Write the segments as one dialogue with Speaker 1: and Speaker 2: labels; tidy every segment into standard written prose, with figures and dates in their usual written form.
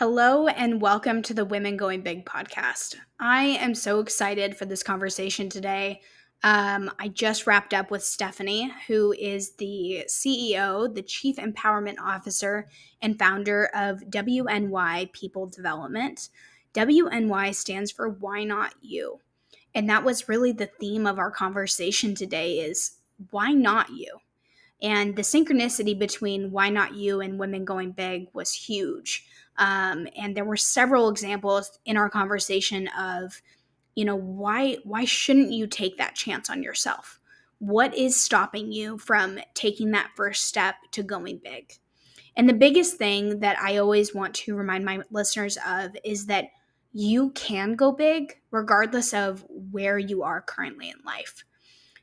Speaker 1: Hello and welcome to the Women Going Big podcast. I am so excited for this conversation today. I just wrapped up with Stefanie, who is the CEO, the Chief Empowerment Officer, and founder of WNY People Development. WNY stands for Why Not You? And that was really the theme of our conversation today is why not you? And the synchronicity between Why Not You and Women Going Big was huge. And there were several examples in our conversation of, why shouldn't you take that chance on yourself? What is stopping you from taking that first step to going big? And the biggest thing that I always want to remind my listeners of is that you can go big regardless of where you are currently in life.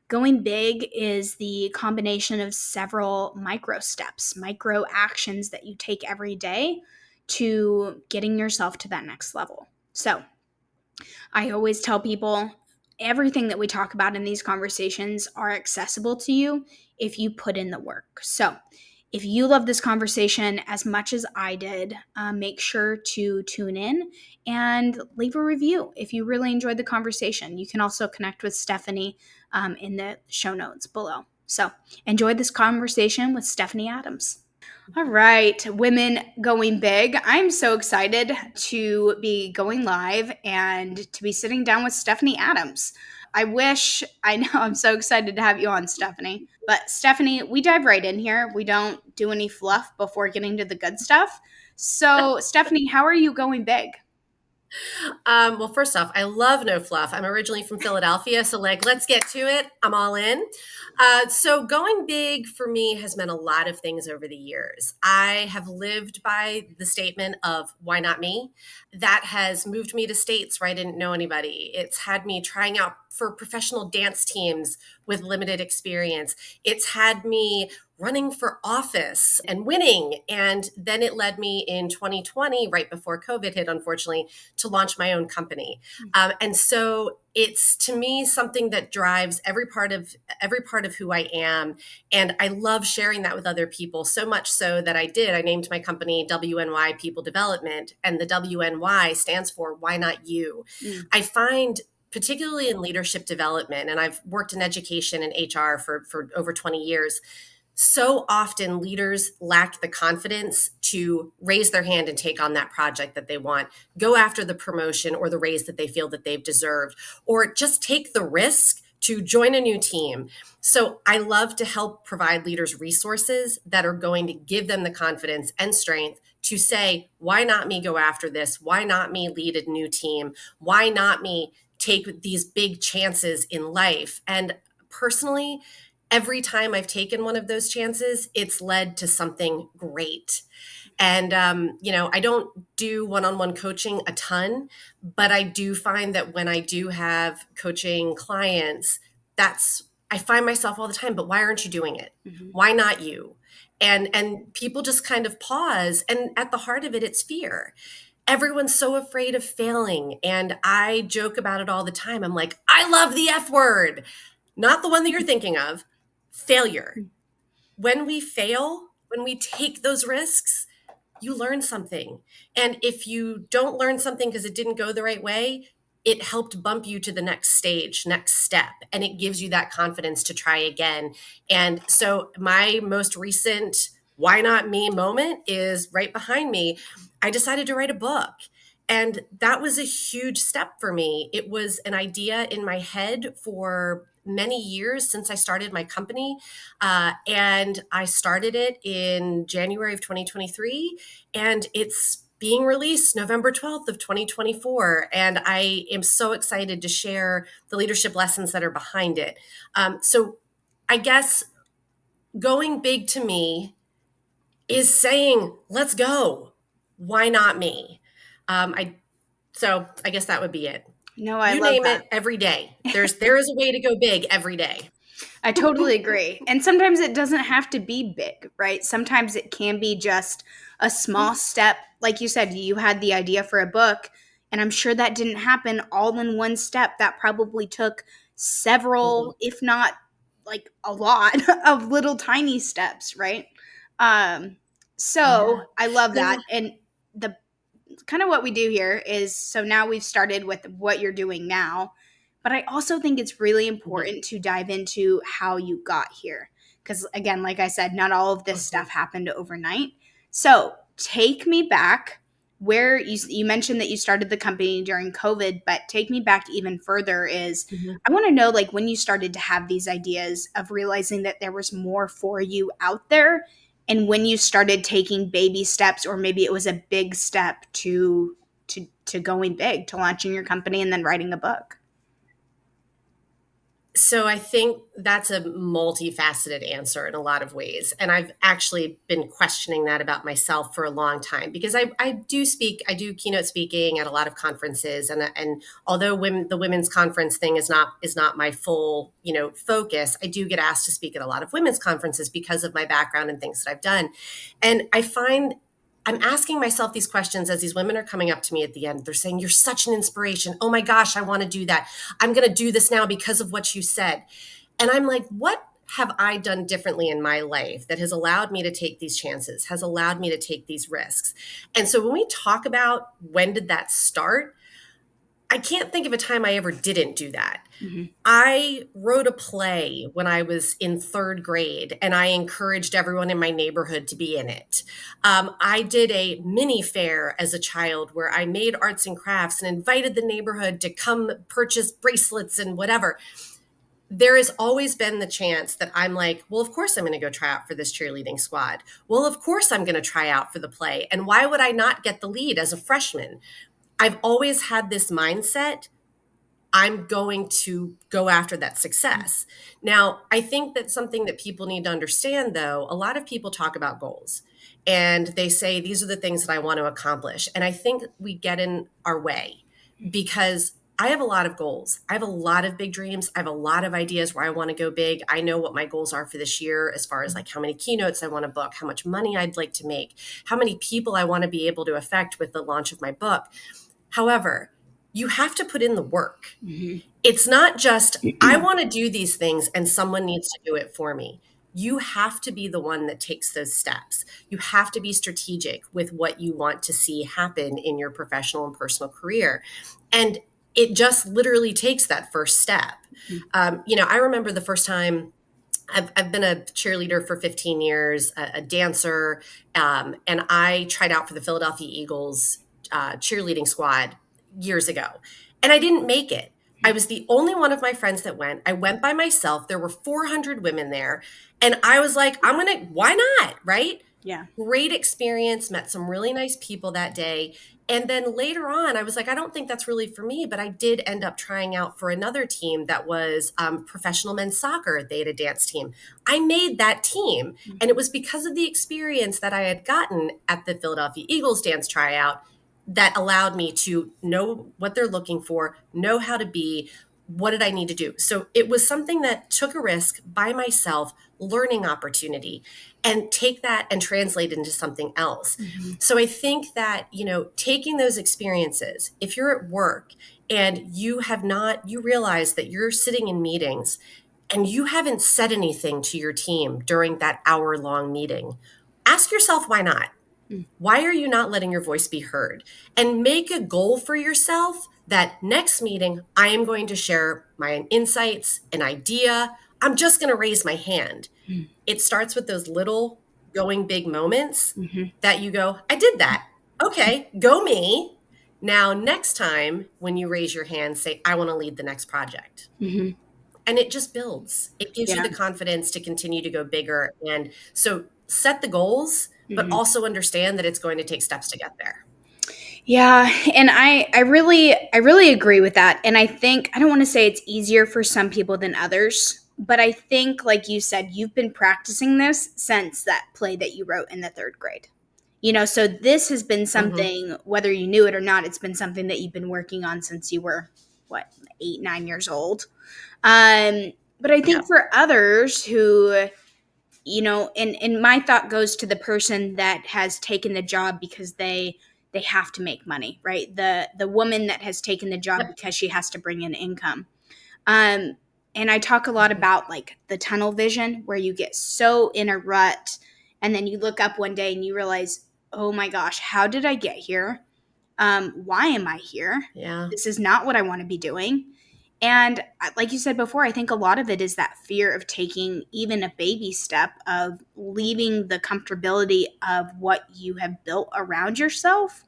Speaker 1: Going big is the combination of several micro steps, micro actions that you take every day to getting yourself to that next level. So, I always tell people everything that we talk about in these conversations are accessible to you if you put in the work. So, if you love this conversation as much as I did, make sure to tune in and leave a review if you really enjoyed the conversation. You can also connect with Stefanie in the show notes below. So, enjoy this conversation with Stefanie Adams. All right, Women Going Big. I'm so excited to be going live and to be sitting down with Stefanie Adams. I know I'm so excited to have you on, Stefanie. But Stefanie, we dive right in here. We don't do any fluff before getting to the good stuff. So, Stefanie, how are you going big?
Speaker 2: Well, first off, I love no fluff. I'm originally from Philadelphia, so let's get to it. I'm all in. So going big for me has meant a lot of things over the years. I have lived by the statement of why not me? That has moved me to states where I didn't know anybody. It's had me trying out for professional dance teams with limited experience. It's had me running for office and winning. And then it led me in 2020, right before COVID hit, unfortunately, to launch my own company. And so it's to me something that drives every part of who I am. And I love sharing that with other people, so much so that I named my company WNY People Development, and the WNY stands for Why Not You? I find particularly in leadership development, and I've worked in education and HR for over 20 years, so often leaders lack the confidence to raise their hand and take on that project that they want, go after the promotion or the raise that they feel that they've deserved, or just take the risk to join a new team. So I love to help provide leaders resources that are going to give them the confidence and strength to say, why not me go after this? Why not me lead a new team? Why not me take these big chances in life? And personally, every time I've taken one of those chances, it's led to something great. And, I don't do one-on-one coaching a ton, but I do find that when I do have coaching clients, I find myself all the time, but why aren't you doing it?
Speaker 1: Mm-hmm.
Speaker 2: Why not you? And people just kind of pause. And at the heart of it, it's fear. Everyone's so afraid of failing. And I joke about it all the time. I'm like, I love the F word, not the one that you're thinking of. Failure. When we fail, when we take those risks, you learn something. And if you don't learn something because it didn't go the right way, it helped bump you to the next stage, next step, and it gives you that confidence to try again. And so my most recent why not me moment is right behind me. I decided to write a book. And that was a huge step for me. It was an idea in my head for many years since I started my company. And I started it in January of 2023, and it's being released November 12th of 2024. And I am so excited to share the leadership lessons that are behind it. So I guess going big to me is saying, let's go. Why not me? So I guess that would be it.
Speaker 1: No, I
Speaker 2: You
Speaker 1: love
Speaker 2: name
Speaker 1: that.
Speaker 2: it every day. There is a way to go big every day.
Speaker 1: I totally agree. And sometimes it doesn't have to be big, right? Sometimes it can be just a small step. Like you said, you had the idea for a book, and I'm sure that didn't happen all in one step. That probably took
Speaker 2: Mhm.
Speaker 1: several, if not like a lot of little tiny steps, right? Um,
Speaker 2: Yeah.
Speaker 1: so I love
Speaker 2: Yeah.
Speaker 1: that. And the kind of what we do here is, so now we've started with what you're doing now, but I also think it's really
Speaker 2: Mhm.
Speaker 1: important to dive into how you got here. Because again, like I said, not all of this stuff
Speaker 2: Mhm.
Speaker 1: happened overnight. So take me back where you mentioned that you started the company during COVID, but take me back even further is
Speaker 2: Mhm.
Speaker 1: I want to know, like, when you started to have these ideas of realizing that there was more for you out there, and when you started taking baby steps, or maybe it was a big step to going big, to launching your company and then writing a book.
Speaker 2: So I think that's a multifaceted answer in a lot of ways. And I've actually been questioning that about myself for a long time because I do speak, I do keynote speaking at a lot of conferences. And although the women's conference thing is not my full, focus, I do get asked to speak at a lot of women's conferences because of my background and things that I've done. And I find I'm asking myself these questions as these women are coming up to me at the end. They're saying, "You're such an inspiration. Oh my gosh, I want to do that. I'm going to do this now because of what you said." And I'm like, what have I done differently in my life that has allowed me to take these chances, has allowed me to take these risks? And so when we talk about when did that start, I can't think of a time I ever didn't do that.
Speaker 1: Mm-hmm.
Speaker 2: I wrote a play when I was in third grade, and I encouraged everyone in my neighborhood to be in it. I did a mini fair as a child where I made arts and crafts and invited the neighborhood to come purchase bracelets and whatever. There has always been the chance that I'm like, well, of course I'm going to go try out for this cheerleading squad. Well, of course I'm going to try out for the play. And why would I not get the lead as a freshman? I've always had this mindset. I'm going to go after that success. Now, I think that something that people need to understand, though, a lot of people talk about goals and they say, these are the things that I want to accomplish. And I think we get in our way because I have a lot of goals. I have a lot of big dreams. I have a lot of ideas where I want to go big. I know what my goals are for this year as far as like how many keynotes I want to book, how much money I'd like to make, how many people I want to be able to affect with the launch of my book. However, you have to put in the work.
Speaker 1: Mm-hmm.
Speaker 2: It's not just, I want to do these things and someone needs to do it for me. You have to be the one that takes those steps. You have to be strategic with what you want to see happen in your professional and personal career. And it just literally takes that first step. I remember the first time I've been a cheerleader for 15 years, a dancer, and I tried out for the Philadelphia Eagles cheerleading squad years ago, and I didn't make it. I was the only one of my friends that went. I went by myself. There were 400 women there, and I was like, why not? Right?
Speaker 1: Yeah.
Speaker 2: Great experience, met some really nice people that day. And then later on, I was like, I don't think that's really for me. But I did end up trying out for another team that was professional men's soccer. They had a dance team. I made that team. And it was because of the experience that I had gotten at the Philadelphia Eagles dance tryout that allowed me to know what they're looking for, know how to be, what did I need to do? So it was something that took a risk by myself, learning opportunity, and take that and translate it into something else.
Speaker 1: Mm-hmm.
Speaker 2: So I think that, taking those experiences, if you're at work and you realize that you're sitting in meetings and you haven't said anything to your team during that hour-long meeting, ask yourself why not? Why are you not letting your voice be heard? And make a goal for yourself that next meeting, I am going to share my insights, an idea. I'm just going to raise my hand. It starts with those little going big moments
Speaker 1: Mm-hmm.
Speaker 2: that you go, I did that. Okay, go me. Now, next time when you raise your hand, say, I want to lead the next project.
Speaker 1: Mm-hmm.
Speaker 2: And it just builds. It gives you
Speaker 1: Yeah.
Speaker 2: the confidence to continue to go bigger. And so set the goals, but
Speaker 1: Mm-hmm.
Speaker 2: also understand that it's going to take steps to get there.
Speaker 1: Yeah, and I really agree with that. And I think, I don't want to say it's easier for some people than others, but I think, like you said, you've been practicing this since that play that you wrote in the third grade. So this has been
Speaker 2: Hmm.
Speaker 1: something, whether you knew it or not, it's been something that you've been working on since you were, what, 8, 9 years old. But I
Speaker 2: Yeah.
Speaker 1: think for others who, and my thought goes to the person that has taken the job because they have to make money, right? The woman that has taken the job
Speaker 2: Yep.
Speaker 1: because she has to bring in income. um and I talk a lot
Speaker 2: Mhm.
Speaker 1: about, like, the tunnel vision, where you get so in a rut and then you look up one day and you realize, oh my gosh, how did I get here? Why am I here?
Speaker 2: Yeah.
Speaker 1: This is not what I want to be doing. And like you said before, I think a lot of it is that fear of taking even a baby step of leaving the comfortability of what you have built around yourself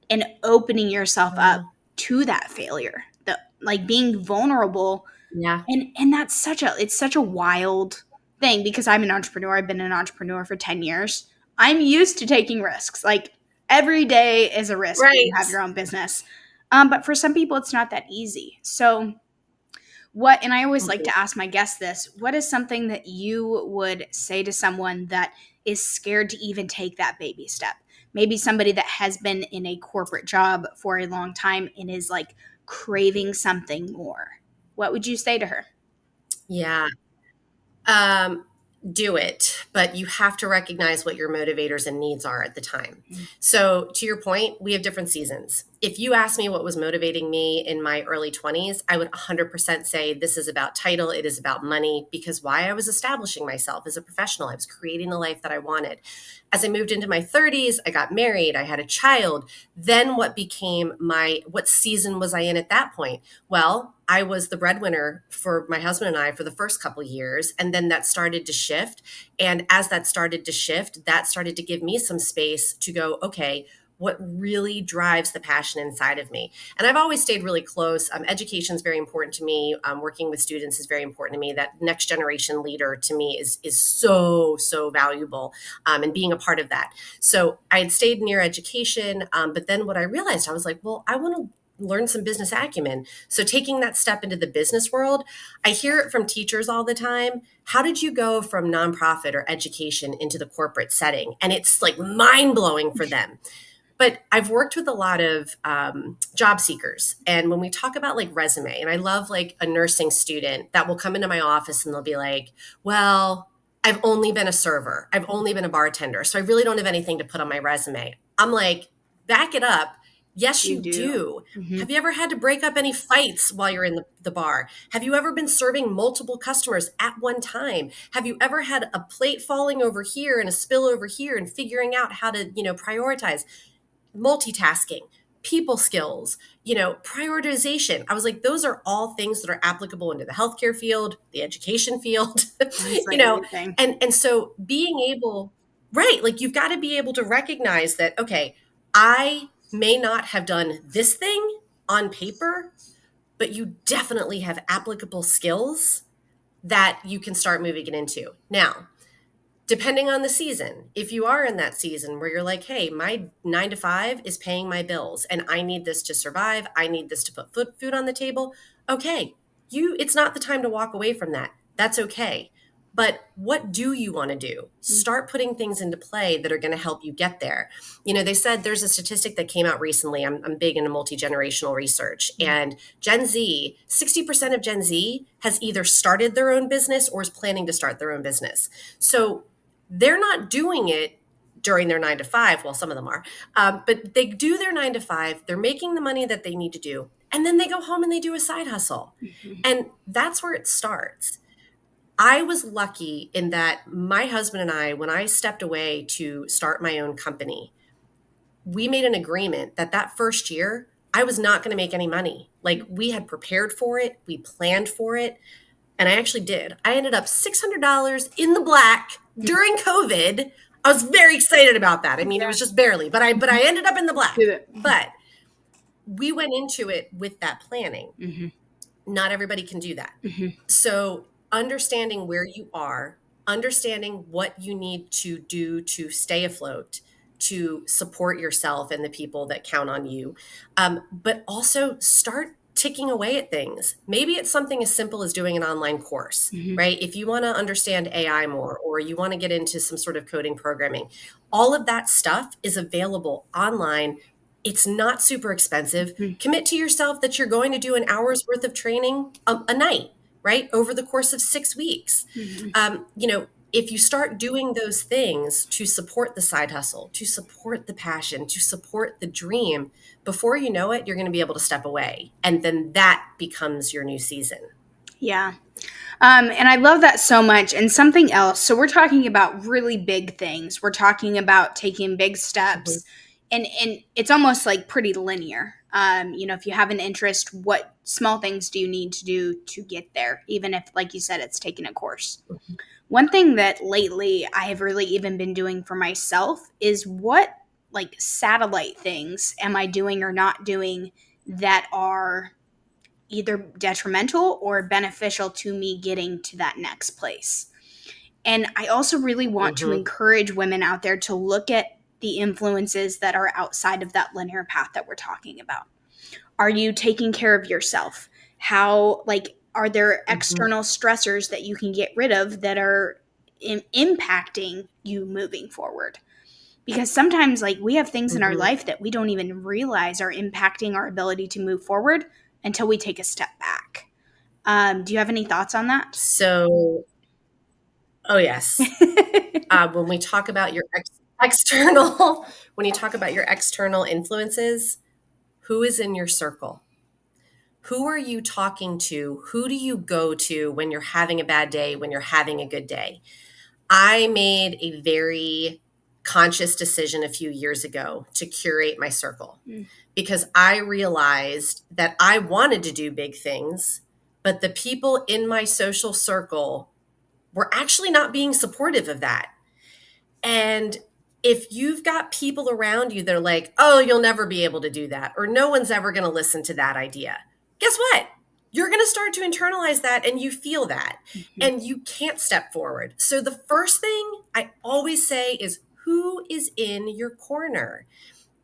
Speaker 1: and opening yourself up
Speaker 2: Wow.
Speaker 1: to that failure. The like being vulnerable,
Speaker 2: Yeah.
Speaker 1: and that's such a wild thing because I'm an entrepreneur. I've been an entrepreneur for 10 years. I'm used to taking risks. Like every day is a risk when you
Speaker 2: Right.
Speaker 1: have your own business. But for some people it's not that easy. So and I always like
Speaker 2: Mhm.
Speaker 1: to ask my guests this, what is something that you would say to someone that is scared to even take that baby step? Maybe somebody that has been in a corporate job for a long time and is like craving something more. What would you say to her?
Speaker 2: Yeah. Um, do it, but you have to recognize what your motivators and needs are at the time.
Speaker 1: Mm,
Speaker 2: So, to your point, we have different seasons. If you ask me what was motivating me in my early 20s, I would 100% say this is about title, it is about money, because why I was establishing myself as a professional, I was creating the life that I wanted. As I moved into my 30s, I got married, I had a child. Then what season was I in at that point? Well, I was the breadwinner for my husband and I for the first couple of years. And then that started to shift. And as that started to shift, that started to give me some space to go, okay, what really drives the passion inside of me? And I've always stayed really close. Education is very important to me. Working with students is very important to me. That next generation leader to me is so valuable, and being a part of that. So I had stayed near education, but then what I realized, I was like, well, I want to learn some business acumen. So taking that step into the business world, I hear it from teachers all the time. How did you go from nonprofit or education into the corporate setting? And it's like mind blowing for them. But I've worked with a lot of job seekers. And when we talk about like resume, and I love like a nursing student that will come into my office and they'll be like, well, I've only been a server, I've only been a bartender. So I really don't have anything to put on my resume. I'm like, back it up. Yes,
Speaker 1: you
Speaker 2: you
Speaker 1: do.
Speaker 2: do.
Speaker 1: Hmm.
Speaker 2: Have you ever had to break up any fights while you're in the bar? Have you ever been serving multiple customers at one time? Have you ever had a plate falling over here and a spill over here and figuring out how to, prioritize? Multitasking, people skills, prioritization. I was like, those are all things that are applicable into the healthcare field, the education field, you
Speaker 1: Honestly,
Speaker 2: know,
Speaker 1: everything.
Speaker 2: and so being able, right, like you've got to be able to recognize that, okay, I may not have done this thing on paper, but you definitely have applicable skills that you can start moving it into. Now, depending on the season, if you are in that season where you're like, hey, my 9 to 5 is paying my bills and I need this to survive, I need this to put food on the table, okay, it's not the time to walk away from that. That's okay. But what do you want to do? Start putting things into play that are going to help you get there. They said there's a statistic that came out recently. I'm big into multi-generational research, and Gen Z, 60% of Gen Z has either started their own business or is planning to start their own business. So they're not doing it during their 9 to 5. Well, some of them are, but they do their 9 to 5. They're making the money that they need to do. And then they go home and they do a side hustle.
Speaker 1: Mhm.
Speaker 2: And that's where it starts. I was lucky in that my husband and I, when I stepped away to start my own company, we made an agreement that that first year, I was not going to make any money. Like we had prepared for it, we planned for it. And I actually did. I ended up $600 in the black during COVID. I was very excited about that. I mean, it
Speaker 1: Yeah.
Speaker 2: was just barely, but I ended up in the
Speaker 1: Did
Speaker 2: black.
Speaker 1: it.
Speaker 2: But we went into it with that planning.
Speaker 1: Hmm.
Speaker 2: Not everybody can do that.
Speaker 1: Hmm.
Speaker 2: So, understanding where you are, understanding what you need to do to stay afloat, to support yourself and the people that count on you, but also start ticking away at things. Maybe it's something as simple as doing an online course,
Speaker 1: Hmm.
Speaker 2: right? If you want to understand AI more, or you want to get into some sort of coding programming, all of that stuff is available online. It's not super expensive. Commit to yourself that you're going to do an hour's worth of training a night, right? Over the course of 6 weeks.
Speaker 1: Hmm.
Speaker 2: If you start doing those things to support the side hustle, to support the passion, to support the dream, before you know it, you're going to be able to step away. And then that becomes your new season.
Speaker 1: Yeah. And I love that so much. And something else. So we're talking about really big things. We're talking about taking big
Speaker 2: Mhm.
Speaker 1: steps, and it's almost like pretty linear. If you have an interest, what small things do you need to do to get there, even if, like you said, it's taking a course. One thing that lately I have really even been doing for myself is what, like, satellite things am I doing or not doing that are either detrimental or beneficial to me getting to that next place. And I also really want to
Speaker 2: Mm-hmm.
Speaker 1: encourage women out there to look at the influences that are outside of that linear path that we're talking about. Are you taking care of yourself? How, like, are there
Speaker 2: Mm-hmm.
Speaker 1: external stressors that you can get rid of that are impacting you moving forward? Because sometimes, like, we have things in our
Speaker 2: Mm-hmm.
Speaker 1: life that we don't even realize are impacting our ability to move forward until we take a step back. Do you have any thoughts on that?
Speaker 2: So, oh yes. When we talk about your external, when you talk about your external influences, who is in your circle? Who are you talking to? Who do you go to when you're having a bad day, when you're having a good day? I made a very conscious decision a few years ago to curate my circle
Speaker 1: Mm.
Speaker 2: because I realized that I wanted to do big things, but the people in my social circle were actually not being supportive of that. And if you've got people around you that are like, oh, you'll never be able to do that, or no one's ever going to listen to that idea, guess what? You're going to start to internalize that and you feel that
Speaker 1: Mhm.
Speaker 2: and you can't step forward. So the first thing I always say is who is in your corner?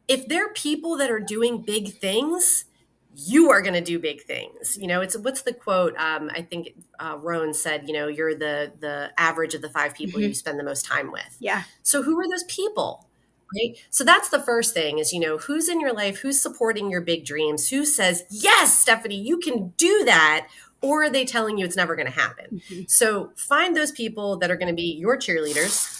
Speaker 2: If there are people that are doing big things, you are going to do big things. It's what's the quote? I think Rohn said, you're the average of the five people
Speaker 1: Mhm.
Speaker 2: you spend the most time with.
Speaker 1: Yeah.
Speaker 2: So who are those people? Right. So that's the first thing is, who's in your life, who's supporting your big dreams, who says, yes, Stefanie, you can do that. Or are they telling you it's never going to happen?
Speaker 1: Mhm.
Speaker 2: So find those people that are going to be your cheerleaders.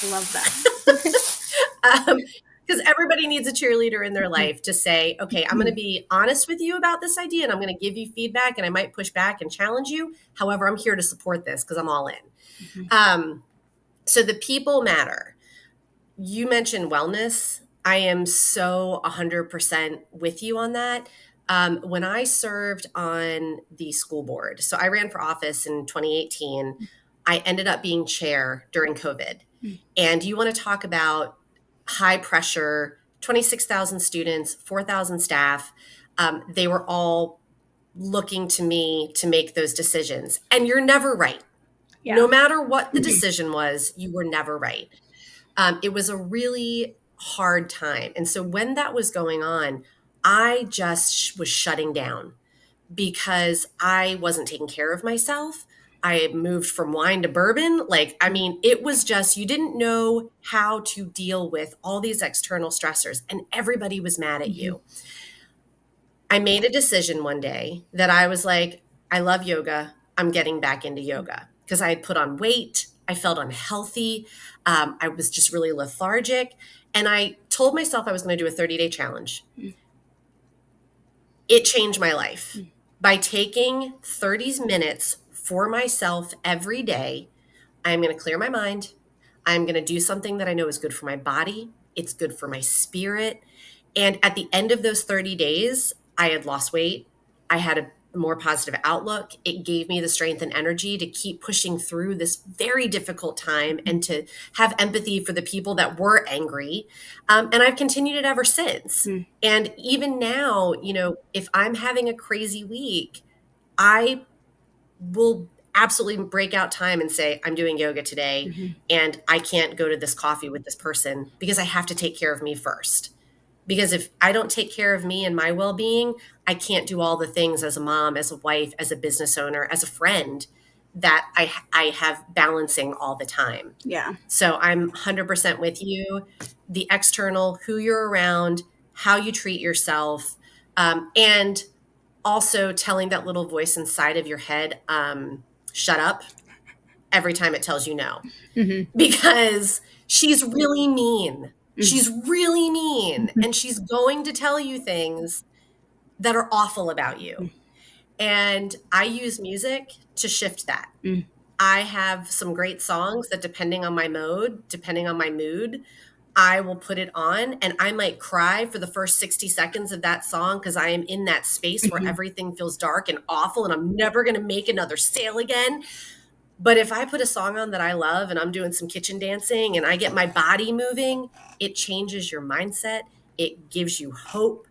Speaker 1: I love that.
Speaker 2: Because everybody needs a cheerleader in their
Speaker 1: Mhm.
Speaker 2: life to say, okay, I'm going to be honest with you about this idea and I'm going to give you feedback and I might push back and challenge you. However, I'm here to support this because I'm all in.
Speaker 1: Mhm.
Speaker 2: Um, so the people matter. You mentioned wellness. I am so 100% with you on that. When I served on the school board, so I ran for office in 2018, I ended up being chair during COVID.
Speaker 1: Mm.
Speaker 2: And you want to talk about high pressure, 26,000 students, 4,000 staff. They were all looking to me to make those decisions. And you're never right.
Speaker 1: Yeah.
Speaker 2: No matter what the decision was, you were never right. It was a really hard time. And so when that was going on, I just was shutting down because I wasn't taking care of myself. I moved from wine to bourbon. Like, I mean, it was just, you didn't know how to deal with all these external stressors, and everybody was mad at
Speaker 1: Mhm.
Speaker 2: you. I made a decision one day that I was like, I love yoga. I'm getting back into yoga because I had put on weight. I felt unhealthy. I was just really lethargic. And I told myself I was going to do a 30-day challenge.
Speaker 1: Mm.
Speaker 2: It changed my life.
Speaker 1: Mm.
Speaker 2: By taking 30 minutes for myself every day, I'm going to clear my mind. I'm going to do something that I know is good for my body. It's good for my spirit. And at the end of those 30 days, I had lost weight. I had a more positive outlook. It gave me the strength and energy to keep pushing through this very difficult time and to have empathy for the people that were angry. And I've continued it ever since.
Speaker 1: Mm.
Speaker 2: And even now, if I'm having a crazy week, I will absolutely break out time and say, I'm doing yoga today
Speaker 1: Mhm.
Speaker 2: and I can't go to this coffee with this person because I have to take care of me first. Because if I don't take care of me and my well being, I can't do all the things as a mom, as a wife, as a business owner, as a friend that I have balancing all the time.
Speaker 1: Yeah.
Speaker 2: So I'm 100% with you. The external, who you're around, how you treat yourself, and also telling that little voice inside of your head, shut up every time it tells you no,
Speaker 1: Mhm.
Speaker 2: because she's really mean.
Speaker 1: Mhm.
Speaker 2: She's really mean and she's going to tell you things that are awful about you. And I use music to shift that.
Speaker 1: Mm.
Speaker 2: I have some great songs that, depending on my mode, depending on my mood, I will put it on and I might cry for the first 60 seconds of that song because I am in that space where
Speaker 1: Mhm.
Speaker 2: everything feels dark and awful and I'm never going to make another sale again. But if I put a song on that I love and I'm doing some kitchen dancing and I get my body moving, it changes your mindset. It gives you hope.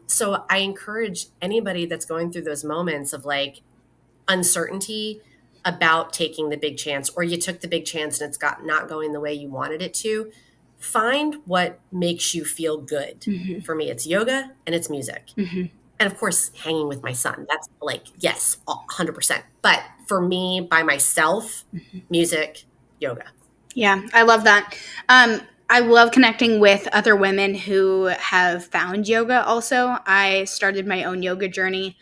Speaker 2: So I encourage anybody that's going through those moments of like uncertainty about taking the big chance, or you took the big chance and it's got not going the way you wanted it to, find what makes you feel good.
Speaker 1: Mhm.
Speaker 2: For me, it's yoga and it's music.
Speaker 1: Mhm.
Speaker 2: And of course, hanging with my son. That's like, yes, 100%. But for me, by myself,
Speaker 1: Mhm.
Speaker 2: music, yoga.
Speaker 1: Yeah, I love that. I love connecting with other women who have found yoga also. I started my own yoga journey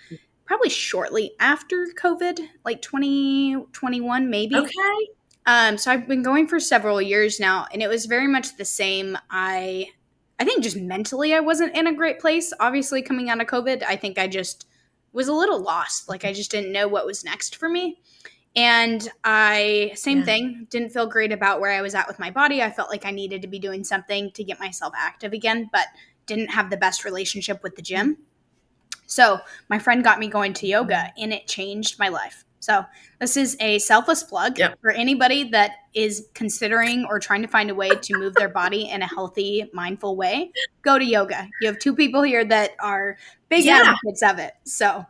Speaker 1: probably shortly after COVID, like 2021 maybe.
Speaker 2: Okay.
Speaker 1: So I've been going for several years now, and it was very much the same. I think just mentally I wasn't in a great place. Obviously, coming out of COVID, I think I just was a little lost. Like I just didn't know what was next for me. And I, same
Speaker 2: Yeah.
Speaker 1: thing, didn't feel great about where I was at with my body. I felt like I needed to be doing something to get myself active again, but didn't have the best relationship with the gym. So my friend got me going to yoga and it changed my life. So this is a selfless plug
Speaker 2: Yep.
Speaker 1: for anybody that is considering or trying to find a way to move their body in a healthy, mindful way. Go to yoga. You have two people here that are big
Speaker 2: Yeah.
Speaker 1: advocates of it. So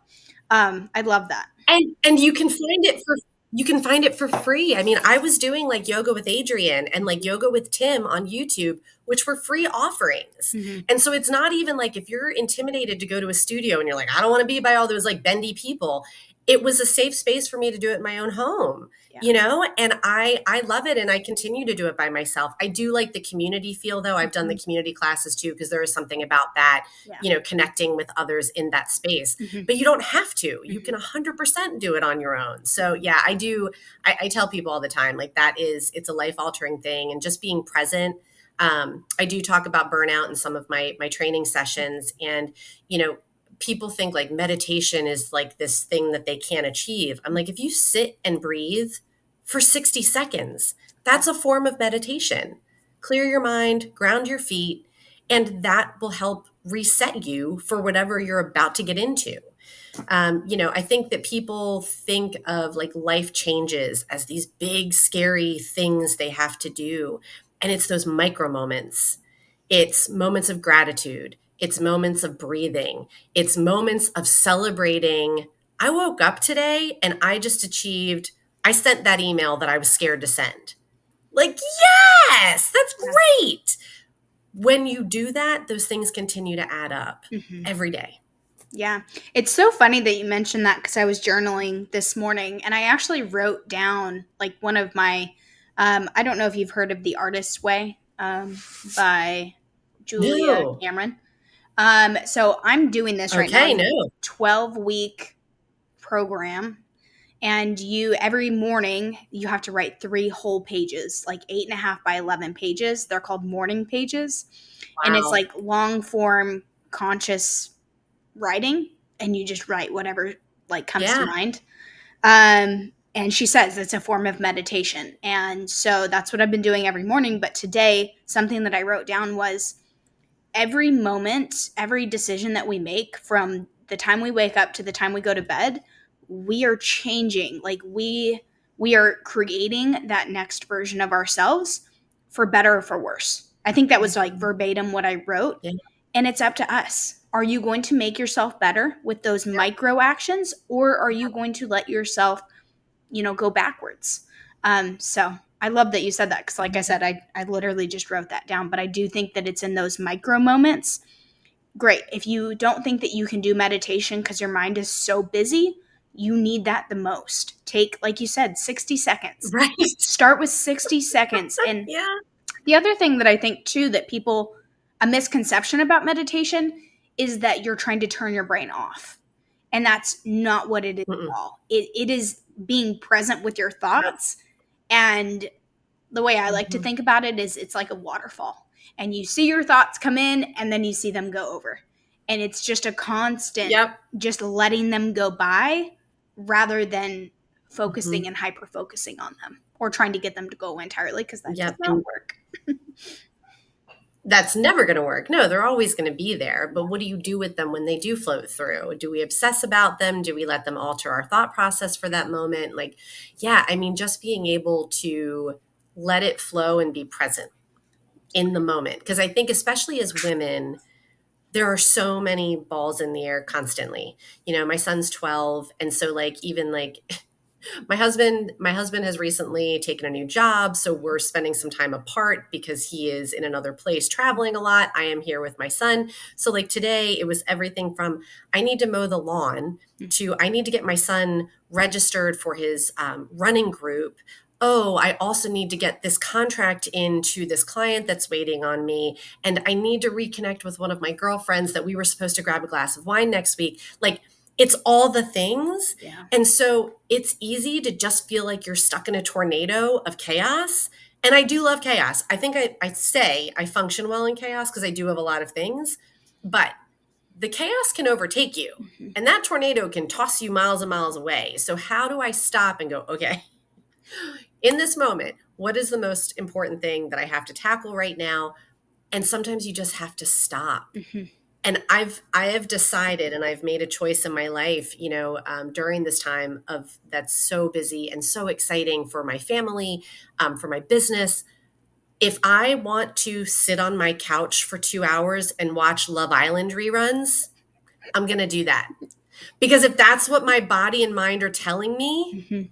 Speaker 1: I love that.
Speaker 2: And you can find it for free. I mean, I was doing like yoga with Adrian and like yoga with Tim on YouTube, which were free offerings.
Speaker 1: Mm-hmm.
Speaker 2: And so it's not even like if you're intimidated to go to a studio and you're like, I don't want to be by all those like bendy people. It was a safe space for me to do it in my own home,
Speaker 1: Yeah.
Speaker 2: you know? And I love it and I continue to do it by myself. I do like the community feel though. I've done the
Speaker 1: Mm-hmm.
Speaker 2: community classes too because there is something about that,
Speaker 1: Yeah.
Speaker 2: you know, connecting with others in that space,
Speaker 1: Mm-hmm.
Speaker 2: but you don't have to. You
Speaker 1: Mm-hmm.
Speaker 2: can 100% do it on your own. So yeah, I do. I tell people all the time, like that is, it's a life altering thing, and just being present. I do talk about burnout in some of my training sessions, and you know, people think like meditation is like this thing that they can't achieve. I'm like, if you sit and breathe for 60 seconds,
Speaker 1: Yeah.
Speaker 2: that's a form of meditation. Clear your mind, ground your feet, and that will help reset you for whatever you're about to get into. You know, I think that people think of like life changes as these big, scary things they have to do. And it's those micro moments. It's moments of gratitude. It's moments of breathing. It's moments of celebrating. I woke up today and I just achieved, I sent that email that I was scared to send. Like, yes, that's
Speaker 1: Yeah.
Speaker 2: great. When you do that, those things continue to add up
Speaker 1: Mm-hmm.
Speaker 2: every day.
Speaker 1: Yeah. It's so funny that you mentioned that because I was journaling this morning and I actually wrote down like one of my, I don't know if you've heard of The Artist's Way by Julia
Speaker 2: No.
Speaker 1: Cameron. So I'm doing this right now.
Speaker 2: Okay,
Speaker 1: It's a
Speaker 2: no.
Speaker 1: 12-week program. And you, every morning, you have to write 3 whole pages, like 8.5 by 11 pages. They're called morning pages. And it's
Speaker 2: Wow.
Speaker 1: like long form conscious writing, and you just write whatever like comes to
Speaker 2: Yeah.
Speaker 1: mind. And she says it's a form of meditation, and so that's what I've been doing every morning. But today, something that I wrote down was every moment, every decision that we make from the time we wake up to the time we go to bed, we are changing. Like we are creating that next version of ourselves, for better or for worse. I think that was like verbatim what I wrote.
Speaker 2: Yeah.
Speaker 1: And it's up to us. Are you going to make yourself better with those
Speaker 2: Yeah.
Speaker 1: micro actions, or are you going to let yourself, go backwards? So I love that you said that because, like I said, I literally just wrote that down. But I do think that it's in those micro moments. Great. If you don't think that you can do meditation because your mind is so busy, you need that the most. Take, like you said, 60 seconds.
Speaker 2: Right.
Speaker 1: Start with 60 seconds. And
Speaker 2: Yeah.
Speaker 1: the other thing that I think too that people, a misconception about meditation is that you're trying to turn your brain off. And that's not what it is
Speaker 2: Mm-mm.
Speaker 1: at all. It is being present with your
Speaker 2: Yep.
Speaker 1: thoughts. And the way I like to
Speaker 2: Mhm.
Speaker 1: think about it is it's like a waterfall. And you see your thoughts come in and then you see them go over. And it's just a constant,
Speaker 2: Yep.
Speaker 1: just letting them go by rather than
Speaker 2: Mhm.
Speaker 1: focusing and hyper focusing on them or trying to get them to go away entirely because that does
Speaker 2: Yep.
Speaker 1: not
Speaker 2: And
Speaker 1: work.
Speaker 2: That's never going to work. No, they're always going to be there. But what do you do with them when they do float through? Do we obsess about them? Do we let them alter our thought process for that moment? Like, yeah, I mean, just being able to let it flow and be present in the moment. Because I think, especially as women, there are so many balls in the air constantly. You know, my son's 12. And so, like, even like my husband has recently taken a new job, so we're spending some time apart because he is in another place traveling a lot. I am here with my son. So like today it was everything from I need to mow the lawn to I need to get my son registered for his running group. Oh, I also need to get this contract into this client that's waiting on me. And I need to reconnect with one of my girlfriends that we were supposed to grab a glass of wine next week. Like, it's all the things.
Speaker 1: Yeah.
Speaker 2: And so it's easy to just feel like you're stuck in a tornado of chaos. And I do love chaos. I think I say I function well in chaos because I do have a lot of things, but the chaos can overtake you
Speaker 1: Mhm.
Speaker 2: and that tornado can toss you miles and miles away. So, how do I stop and go, okay, in this moment, what is the most important thing that I have to tackle right now? And sometimes you just have to stop.
Speaker 1: Mhm.
Speaker 2: And I have decided and I've made a choice in my life, during this time of that's so busy and so exciting for my family, for my business. If I want to sit on my couch for 2 hours and watch Love Island reruns, I'm going to do that. Because if that's what my body and mind are telling me,
Speaker 1: Mhm.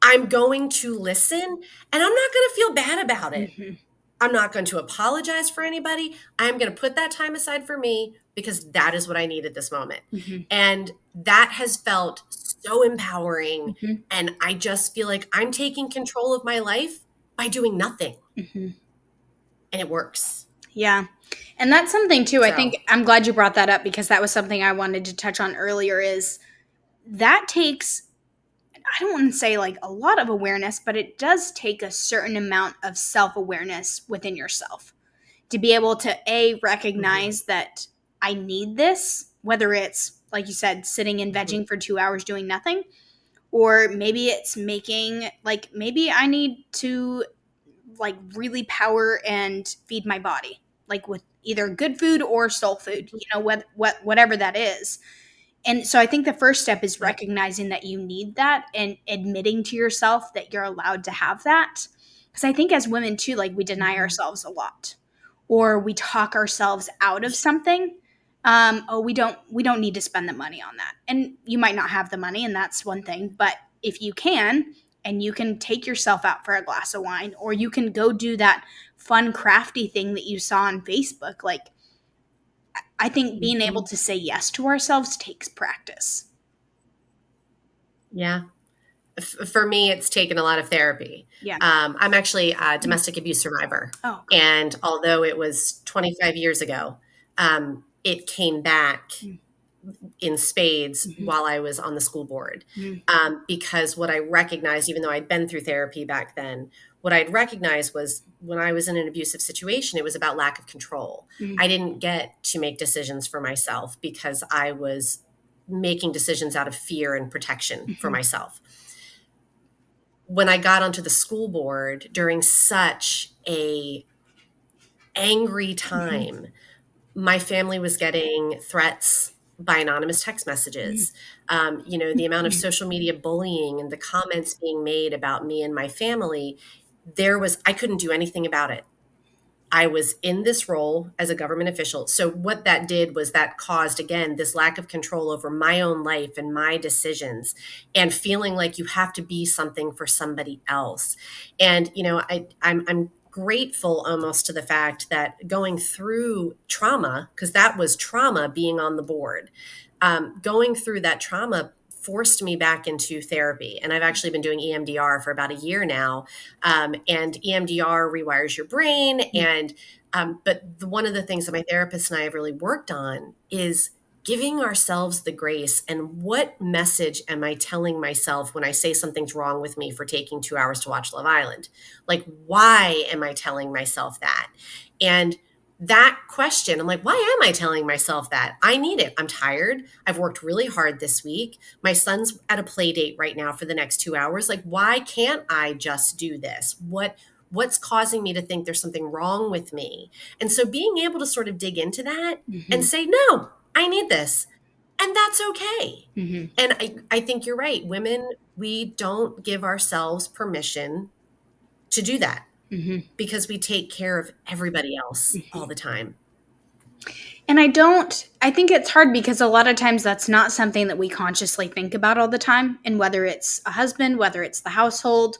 Speaker 2: I'm going to listen and I'm not going to feel bad about it.
Speaker 1: Mhm.
Speaker 2: I'm not going to apologize for anybody. I'm going to put that time aside for me because that is what I need at this moment.
Speaker 1: Mhm.
Speaker 2: And that has felt so empowering.
Speaker 1: Mhm.
Speaker 2: And I just feel like I'm taking control of my life by doing nothing.
Speaker 1: Mhm.
Speaker 2: And it works.
Speaker 1: Yeah. And that's something too. I think
Speaker 2: So,
Speaker 1: I'm glad you brought that up because that was something I wanted to touch on earlier is that takes I don't want to say like a lot of awareness, but it does take a certain amount of self-awareness within yourself to be able to
Speaker 2: mhm,
Speaker 1: recognize that I need this, whether it's like you said sitting and
Speaker 2: mhm,
Speaker 1: vegging for 2 hours doing nothing, or maybe it's making like maybe I need to like really power and feed my body like with either good food or soul food,
Speaker 2: mhm.
Speaker 1: whatever that is. And so I think the first step is
Speaker 2: Yep.
Speaker 1: recognizing that you need that and admitting to yourself that you're allowed to have that. Because I think as women too, like we deny
Speaker 2: Mhm.
Speaker 1: ourselves a lot, or we talk ourselves out of something. Oh, we don't need to spend the money on that, and you might not have the money, and that's one thing. But if you can, and you can take yourself out for a glass of wine, or you can go do that fun crafty thing that you saw on Facebook, like I think being able
Speaker 2: Mhm.
Speaker 1: to say yes to ourselves takes practice.
Speaker 2: Yeah. For me, it's taken a lot of therapy.
Speaker 1: Yeah.
Speaker 2: I'm actually a domestic abuse survivor.
Speaker 1: Oh, great.
Speaker 2: And although it was 25 years ago, it came back
Speaker 1: Mm,
Speaker 2: in spades
Speaker 1: mhm,
Speaker 2: while I was on the school board.
Speaker 1: mm,
Speaker 2: Because what I recognized, even though I'd been through therapy back then, what I'd recognized was when I was in an abusive situation, it was about lack of control.
Speaker 1: mm,
Speaker 2: I didn't get to make decisions for myself because I was making decisions out of fear and protection for
Speaker 1: mhm,
Speaker 2: myself. When I got onto the school board during such a angry
Speaker 1: mhm,
Speaker 2: time, my family was getting threats by anonymous text
Speaker 1: mm,
Speaker 2: messages. The amount of
Speaker 1: mm,
Speaker 2: social media bullying and the comments being made about me and my family, I couldn't do anything about it. I was in this role as a government official. So, what that did was that caused, again, this lack of control over my own life and my decisions and feeling like you have to be something for somebody else. And, I'm grateful almost to the fact that going through trauma, because that was trauma being on the board, going through that trauma forced me back into therapy. And I've actually been doing EMDR for about a year now, and EMDR rewires your brain.
Speaker 1: mm,
Speaker 2: One of the things that my therapist and I have really worked on is giving ourselves the grace. And what message am I telling myself when I say something's wrong with me for taking 2 hours to watch Love Island? Like, why am I telling myself that? And that question, I'm like, why am I telling myself that? I need it. I'm tired. I've worked really hard this week. My son's at a play date right now for the next 2 hours. Like, why can't I just do this? What's causing me to think there's something wrong with me? And so being able to sort of dig into that and
Speaker 1: Mhm.
Speaker 2: say, no, I need this. And that's okay.
Speaker 1: Mhm.
Speaker 2: And I think you're right. Women, we don't give ourselves permission to do that
Speaker 1: Mhm.
Speaker 2: because we take care of everybody else all
Speaker 1: Mhm.
Speaker 2: the time.
Speaker 1: And I think it's hard because a lot of times that's not something that we consciously think about all the time. And whether it's a husband, whether it's the household.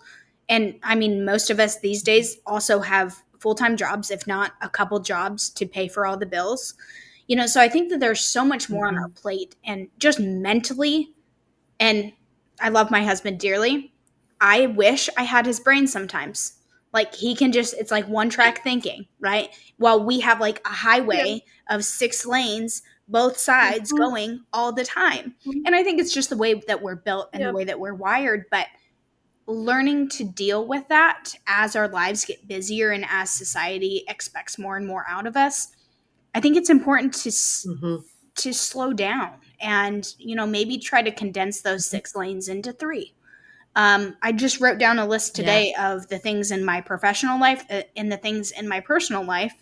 Speaker 1: And I mean, most of us these days also have full time jobs, if not a couple jobs to pay for all the bills. So I think that there's so much more on our
Speaker 2: Mhm.
Speaker 1: plate and just mentally. And I love my husband dearly. I wish I had his brain sometimes. Like he can just, it's like one track thinking, right? While we have like a
Speaker 2: Yeah.
Speaker 1: highway of 6 lanes, both sides
Speaker 2: Mhm.
Speaker 1: going all the time.
Speaker 2: Mhm.
Speaker 1: And I think it's just the way that we're built and the
Speaker 2: Yep.
Speaker 1: way that we're wired. But learning to deal with that as our lives get busier and as society expects more and more out of us, I think it's important
Speaker 2: Mhm.
Speaker 1: to slow down and maybe try to condense those
Speaker 2: Mhm.
Speaker 1: 6 lanes into three. I just wrote down a list
Speaker 2: Yeah.
Speaker 1: today of the things in my professional life and the things in my personal life,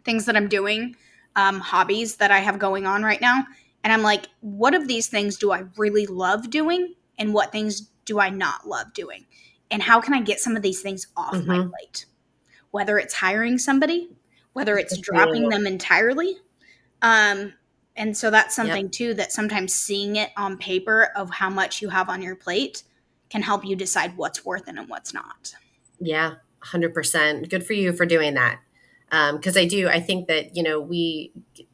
Speaker 1: things that I'm doing, hobbies that I have going on right now. And I'm like, what of these things do I really love doing? And what things do I not love doing? And how can I get some of these things off my
Speaker 2: Mhm.
Speaker 1: plate? Whether it's hiring somebody, whether it's
Speaker 2: Good for
Speaker 1: dropping
Speaker 2: you.
Speaker 1: them entirely, um, and so that's
Speaker 2: Yep.
Speaker 1: something too that sometimes seeing it on paper of how much you have on your plate can help you decide what's worth it and what's not.
Speaker 2: Yeah, 100%. Good for you for doing that. Because I think that,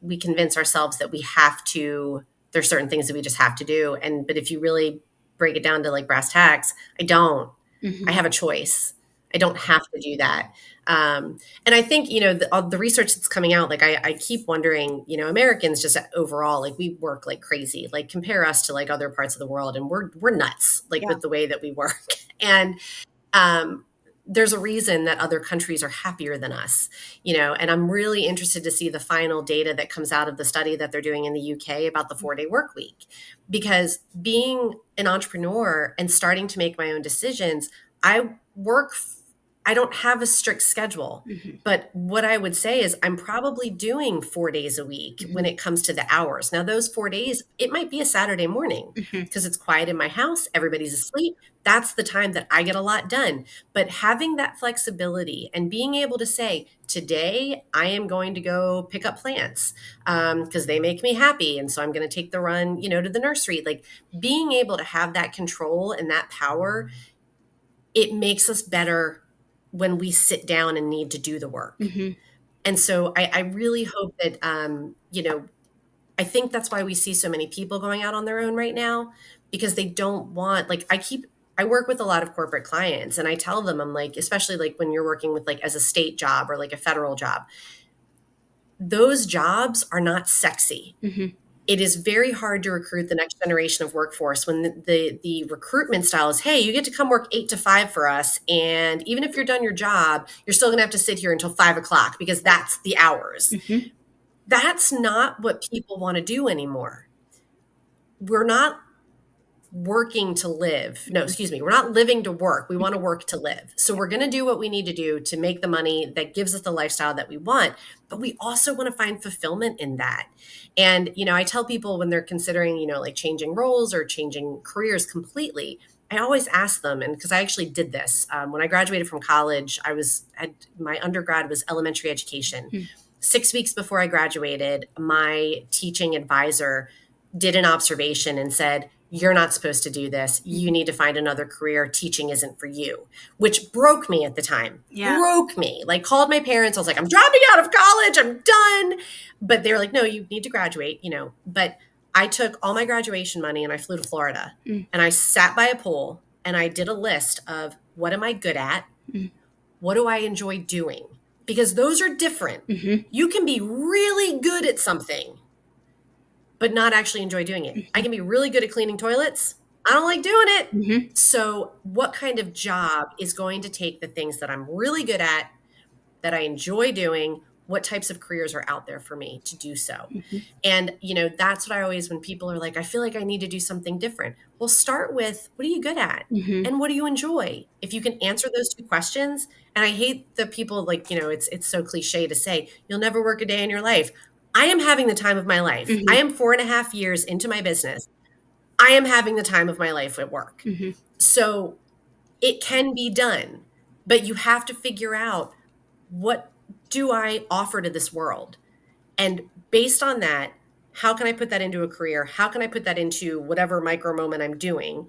Speaker 2: we convince ourselves that we have to, there's certain things that we just have to do. But if you really break it down to like brass tacks, I don't. I
Speaker 1: Hmm.
Speaker 2: have a choice. I don't have to do that. And I think, all the research that's coming out, like I keep wondering, Americans just overall, like we work like crazy, like compare us to like other parts of the world and we're nuts, like
Speaker 1: Yeah.
Speaker 2: with the way that we work. And um, there's a reason that other countries are happier than us, and I'm really interested to see the final data that comes out of the study that they're doing in the UK about the 4-day work week. Because being an entrepreneur and starting to make my own decisions, I work, I don't have a strict schedule.
Speaker 1: Hmm.
Speaker 2: But what I would say is I'm probably doing 4 days a week when
Speaker 1: Hmm.
Speaker 2: it comes to the hours. Now, those 4 days, it might be a Saturday morning
Speaker 1: Hmm.
Speaker 2: because it's quiet in my house, everybody's asleep. That's the time that I get a lot done. But having that flexibility and being able to say, today I am going to go pick up plants because they make me happy. And so I'm going to take the run, to the nursery. Like being able to have that control and that power, it makes us better when we sit down and need to do the work.
Speaker 1: Hmm.
Speaker 2: And so I really hope that, I think that's why we see so many people going out on their own right now because they don't want, like, I work with a lot of corporate clients and I tell them, I'm like, especially like when you're working with like as a state job or like a federal job, those jobs are not sexy.
Speaker 1: Hmm.
Speaker 2: It is very hard to recruit the next generation of workforce when the recruitment style is, hey, you get to come work 8 to 5 for us. And even if you're done your job, you're still gonna have to sit here until 5 o'clock because that's the hours.
Speaker 1: Hmm.
Speaker 2: That's not what people want to do anymore. We're not working to live. No,
Speaker 1: Hmm.
Speaker 2: excuse me. We're not living to work. We want to work to live. So we're going to do what we need to do to make the money that gives us the lifestyle that we want. But we also want to find fulfillment in that. And, I tell people when they're considering, like changing roles or changing careers completely, I always ask them, and because I actually did this when I graduated from college, my undergrad was elementary education. 6 weeks before I graduated, my teaching advisor did an observation and said, you're not supposed to do this. You
Speaker 1: Hmm.
Speaker 2: need to find another career. Teaching isn't for you, which broke me at the time.
Speaker 1: Yeah.
Speaker 2: Broke me. Like, called my parents. I was like, I'm dropping out of college. I'm done. But they were like, no, you need to graduate. But I took all my graduation money and I flew to Florida
Speaker 1: Hmm.
Speaker 2: and I sat by a pool and I did a list of what am I good at? What do I enjoy doing? Because those are different.
Speaker 1: Hmm.
Speaker 2: You can be really good at something but not actually enjoy doing it. I can be really good at cleaning toilets. I don't like doing it.
Speaker 1: Hmm.
Speaker 2: So, what kind of job is going to take the things that I'm really good at, that I enjoy doing? what types of careers are out there for me to do so.
Speaker 1: Mhm.
Speaker 2: And, that's what I always, when people are like, I feel like I need to do something different. Well, start with, what are you good at?
Speaker 1: Mhm.
Speaker 2: And what do you enjoy? If you can answer those two questions, and I hate the people like, it's so cliche to say, you'll never work a day in your life. I am having the time of my life. I
Speaker 1: Mhm.
Speaker 2: am 4.5 years into my business. I am having the time of my life at work.
Speaker 1: Mhm.
Speaker 2: So it can be done, but you have to figure out, what do I offer to this world? And based on that, how can I put that into a career? How can I put that into whatever micro moment I'm doing?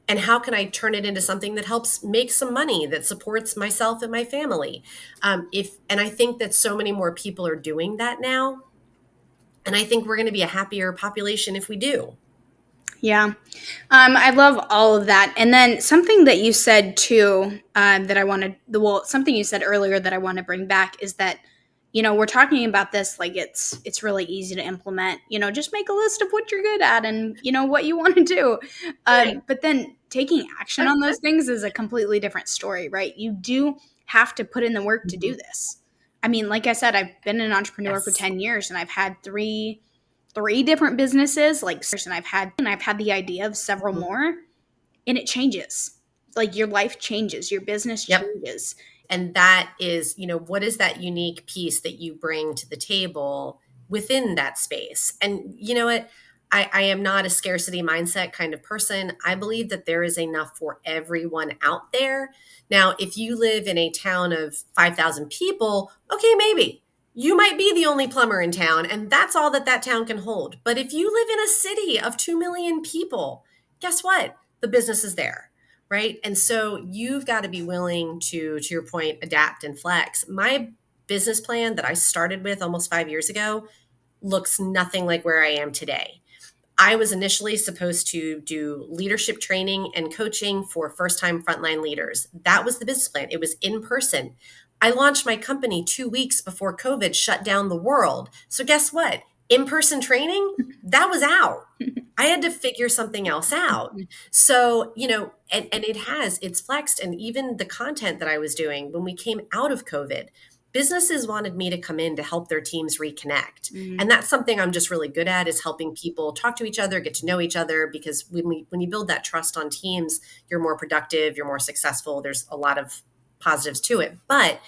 Speaker 2: And how can I turn it into something that helps make some money that supports myself and my family? And I think that so many more people are doing that now. And I think we're going to be a happier population if we do.
Speaker 1: Yeah. I love all of that. And then something that you said too, that I wanted, something you said earlier that I want to bring back is that, we're talking about this like it's really easy to implement. Just make a list of what you're good at and what you want to do.
Speaker 2: Right.
Speaker 1: But then taking action on those things is a completely different story, right? You do have to put in the work to do
Speaker 2: Mhm.
Speaker 1: this. I mean, like I said, I've been an entrepreneur for
Speaker 2: Yes.
Speaker 1: 10 years and I've had three different businesses, like, and I've had the idea of several
Speaker 2: Mhm.
Speaker 1: more, and it changes. Like, your life changes, your business
Speaker 2: Yep.
Speaker 1: changes.
Speaker 2: And that is, what is that unique piece that you bring to the table within that space? And you know what? I am not a scarcity mindset kind of person. I believe that there is enough for everyone out there. Now, if you live in a town of 5,000 people, okay, maybe you might be the only plumber in town, and that's all that that town can hold. But if you live in a city of 2 million people, guess what? The business is there, right? And so you've got to be willing to your point, adapt and flex. My business plan that I started with almost 5 years ago looks nothing like where I am today. I was initially supposed to do leadership training and coaching for first time frontline leaders. That was the business plan. It was in person. I launched my company 2 weeks before COVID shut down the world. So, guess what? In person training, that was out. I had to figure something else out. So, and it's flexed. And even the content that I was doing when we came out of COVID, businesses wanted me to come in to help their teams reconnect.
Speaker 1: Mhm.
Speaker 2: And that's something I'm just really good at, is helping people talk to each other, get to know each other, because when you build that trust on teams, you're more productive, you're more successful. There's a lot of positives to it. But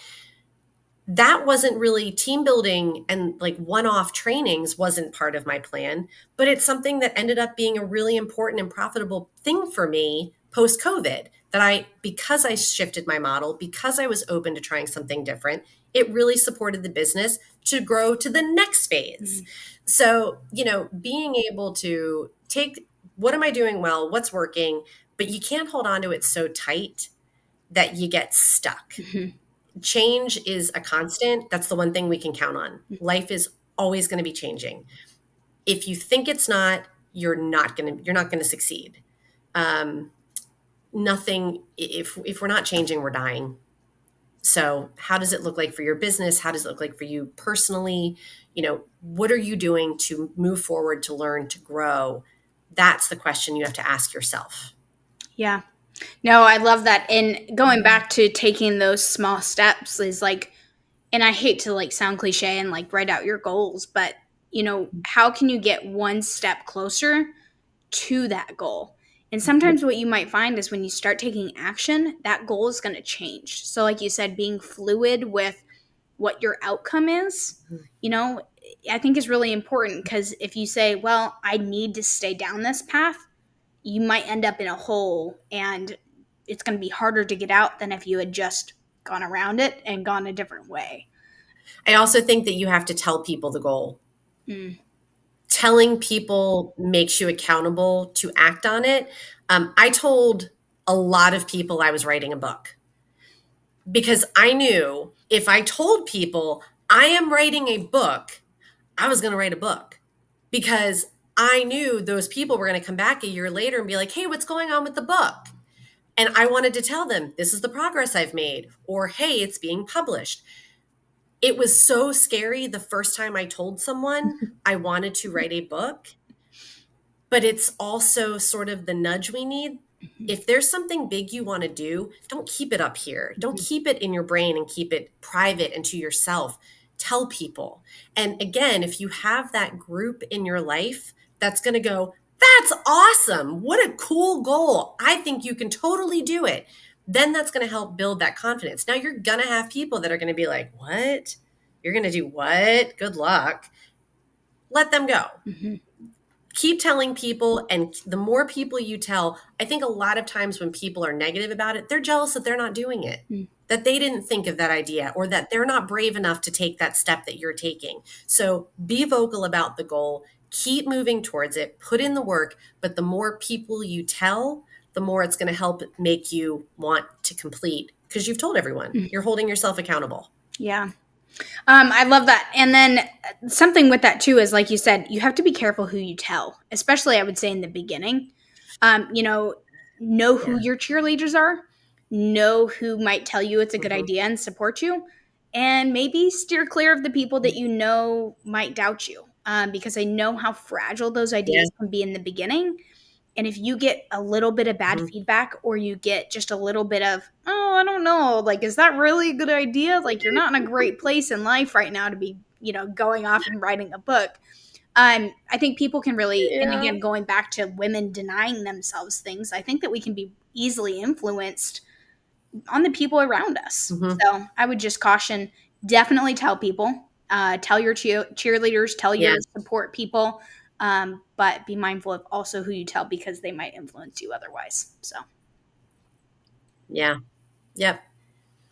Speaker 2: that wasn't really team building, and like one-off trainings wasn't part of my plan, but it's something that ended up being a really important and profitable thing for me post COVID, that because I shifted my model, because I was open to trying something different, it really supported the business to grow to the next phase.
Speaker 1: Mhm.
Speaker 2: So, being able to take, what am I doing well, what's working, but you can't hold on to it so tight that you get stuck.
Speaker 1: Mhm.
Speaker 2: Change is a constant. That's the one thing we can count on. Life is always going to be changing. If you think it's not, you're not going to succeed. Um, Nothing. If we're not changing, we're dying. So, how does it look like for your business? How does it look like for you personally? What are you doing to move forward, to learn, to grow? That's the question you have to ask yourself.
Speaker 1: Yeah. No, I love that. And going back to taking those small steps is like, and I hate to like sound cliche and like write out your goals, but how can you get one step closer to that goal? And sometimes what you might find is when you start taking action, that goal is going to change. So, like you said, being fluid with what your outcome is, you know, I think is really important, because if you say, well, I need to stay down this path, you might end up in a hole and it's going to be harder to get out than if you had just gone around it and gone a different way.
Speaker 2: I also think that you have to tell people the goal.
Speaker 1: Mm.
Speaker 2: Telling people makes you accountable to act on it. I told a lot of people I was writing a book, because I knew if I told people I am writing a book, I was going to write a book, because I knew those people were going to come back a year later and be like, hey, what's going on with the book? And I wanted to tell them, this is the progress I've made, or hey, it's being published. It was so scary the first time I told someone I wanted to write a book, but it's also sort of the nudge we need. If there's something big you want to do, don't keep it up here. Don't keep it in your brain and keep it private and to yourself. tell people. And again, if you have that group in your life that's going to go, that's awesome. What a cool goal. I think you can totally do it. Then that's going to help build that confidence. Now you're going to have people that are going to be like, what? You're going to do what? Good luck. Let them go.
Speaker 1: Mm-hmm.
Speaker 2: Keep telling people, and the more people you tell, I think a lot of times when people are negative about it, they're jealous that they're not doing it, that they didn't think of that idea, or that they're not brave enough to take that step that you're taking. So be vocal about the goal, keep moving towards it, put in the work, but the more people you tell, the more it's going to help make you want to complete, because you've told everyone. You're holding yourself accountable.
Speaker 1: Yeah. I love that. And then something with that too is, like you said, you have to be careful who you tell, especially I would say in the beginning. You know who
Speaker 2: Yeah.
Speaker 1: your cheerleaders are, know who might tell you it's a good
Speaker 2: Mm-hmm.
Speaker 1: idea and support you, and maybe steer clear of the people that you know might doubt you, because I know how fragile those
Speaker 2: Yeah.
Speaker 1: ideas can be in the beginning. And if you get a little bit of bad
Speaker 2: Mm-hmm.
Speaker 1: feedback, or you get just a little bit of, oh, I don't know, like, is that really a good idea? Like, you're not in a great place in life right now to be, going off and writing a book. I think people can really, and
Speaker 2: Yeah.
Speaker 1: again, going back to women denying themselves things, I think that we can be easily influenced on the people around us.
Speaker 2: Mm-hmm.
Speaker 1: So I would just caution, definitely tell people, tell your cheerleaders, tell
Speaker 2: Yeah.
Speaker 1: your support people, but be mindful of also who you tell, because they might influence you otherwise. So
Speaker 2: Yeah. Yep.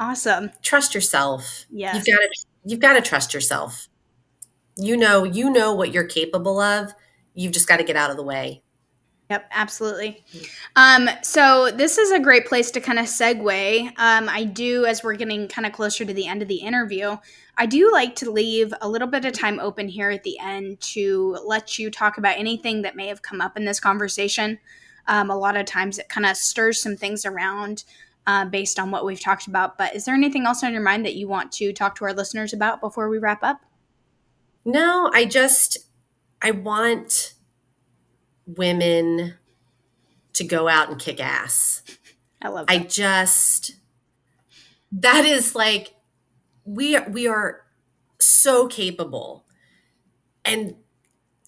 Speaker 1: awesome.
Speaker 2: Trust yourself.
Speaker 1: Yes.
Speaker 2: You've got to trust yourself. You know what you're capable of. You've just got to get out of the way.
Speaker 1: Yep, absolutely. So this is a great place to kind of segue. I do, as we're getting kind of closer to the end of the interview, I do like to leave a little bit of time open here at the end to let you talk about anything that may have come up in this conversation. A lot of times it kind of stirs some things around based on what we've talked about. But is there anything else on your mind that you want to talk to our listeners about before we wrap up?
Speaker 2: No, I want women to go out and kick ass.
Speaker 1: I love
Speaker 2: I
Speaker 1: that.
Speaker 2: just that is like we are so capable, and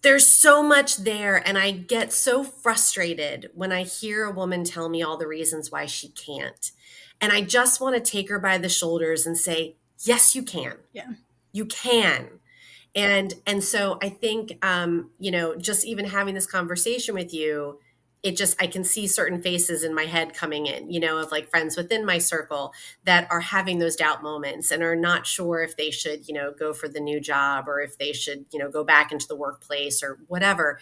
Speaker 2: there's so much there, and I get so frustrated when I hear a woman tell me all the reasons why she can't. And I just want to take her by the shoulders and say, "Yes, you can.
Speaker 1: Yeah.
Speaker 2: You can." And so I think just even having this conversation with you, it just I can see certain faces in my head coming in, of like friends within my circle that are having those doubt moments and are not sure if they should, go for the new job, or if they should, go back into the workplace or whatever.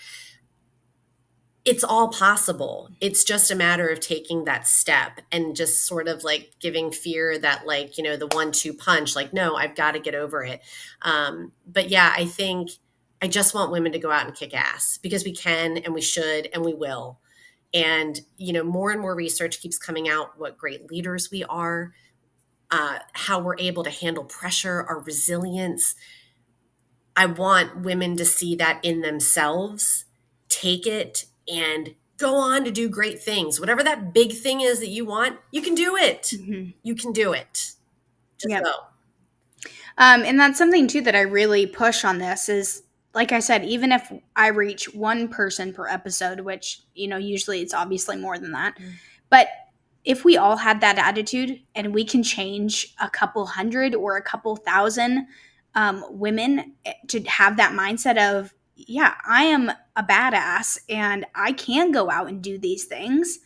Speaker 2: It's all possible. It's just a matter of taking that step and just sort of like giving fear that, like, the 1-2 punch, like, no, I've got to get over it. But yeah, I think I just want women to go out and kick ass, because we can, and we should, and we will. And, more and more research keeps coming out what great leaders we are, how we're able to handle pressure, our resilience. I want women to see that in themselves, take it, and go on to do great things. Whatever that big thing is that you want, you can do it.
Speaker 1: Mm-hmm.
Speaker 2: You can do it. Just
Speaker 1: Yep.
Speaker 2: go.
Speaker 1: And that's something too that I really push on this is, like I said, even if I reach one person per episode, which, usually it's obviously more than that, but if we all had that attitude and we can change a couple hundred or a couple thousand women to have that mindset of, yeah, I am a badass and I can go out and do these things.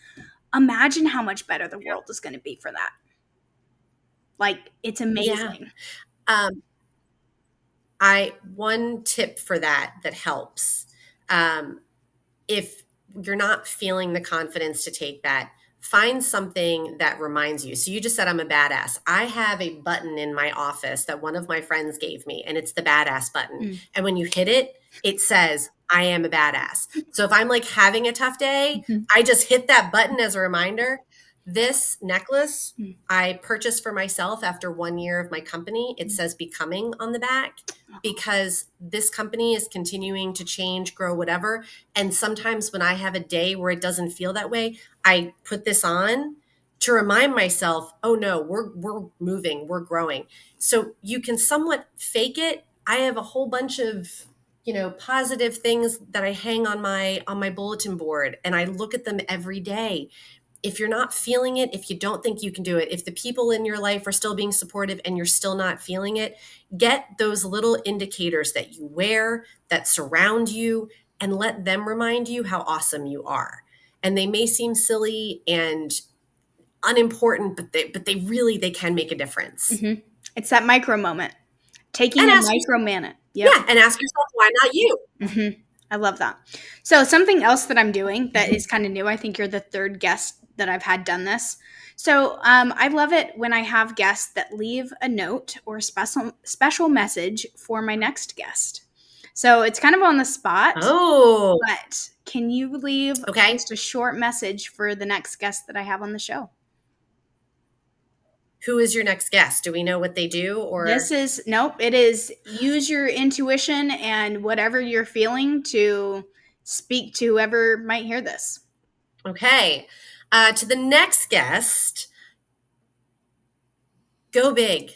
Speaker 1: Imagine how much better the world is going to be for that. Like, it's
Speaker 2: Yeah.
Speaker 1: amazing.
Speaker 2: Um, I one tip for that helps. Um, if you're not feeling the confidence to take that, find something that reminds you. So you just said I'm a badass. I have a button in my office that one of my friends gave me, and it's the badass button.
Speaker 1: Mm.
Speaker 2: And when you hit it, it says I am a badass. So if I'm like having a tough day,
Speaker 1: Mhm.
Speaker 2: I just hit that button as a reminder. This necklace
Speaker 1: Mm.
Speaker 2: I purchased for myself after 1 year of my company. It says becoming on the back, because this company is continuing to change, grow, whatever. And sometimes when I have a day where it doesn't feel that way, I put this on to remind myself, oh no, we're moving, we're growing. So you can somewhat fake it. I have a whole bunch of positive things that I hang on my bulletin board, and I look at them every day. If you're not feeling it, if you don't think you can do it, if the people in your life are still being supportive and you're still not feeling it, get those little indicators that you wear, that surround you, and let them remind you how awesome you are. And they may seem silly and unimportant, but they can make a difference.
Speaker 1: Mm-hmm. It's that micro moment. Taking
Speaker 2: And
Speaker 1: a
Speaker 2: ask yourself,
Speaker 1: micro minute. Yep.
Speaker 2: yeah, and ask yourself, why not you?
Speaker 1: Mm-hmm. I love that. So something else that I'm doing that is kind of new. I think you're the third guest that I've had done this. So I love it when I have guests that leave a note or a special message for my next guest. So it's kind of on the spot,
Speaker 2: Oh,
Speaker 1: but can you leave
Speaker 2: okay.
Speaker 1: just a short message for the next guest that I have on the show?
Speaker 2: Who is your next guest? Do we know what they do
Speaker 1: This
Speaker 2: or?
Speaker 1: is nope. It is use your intuition and whatever you're feeling to speak to whoever might hear this.
Speaker 2: Okay. To the next guest, go big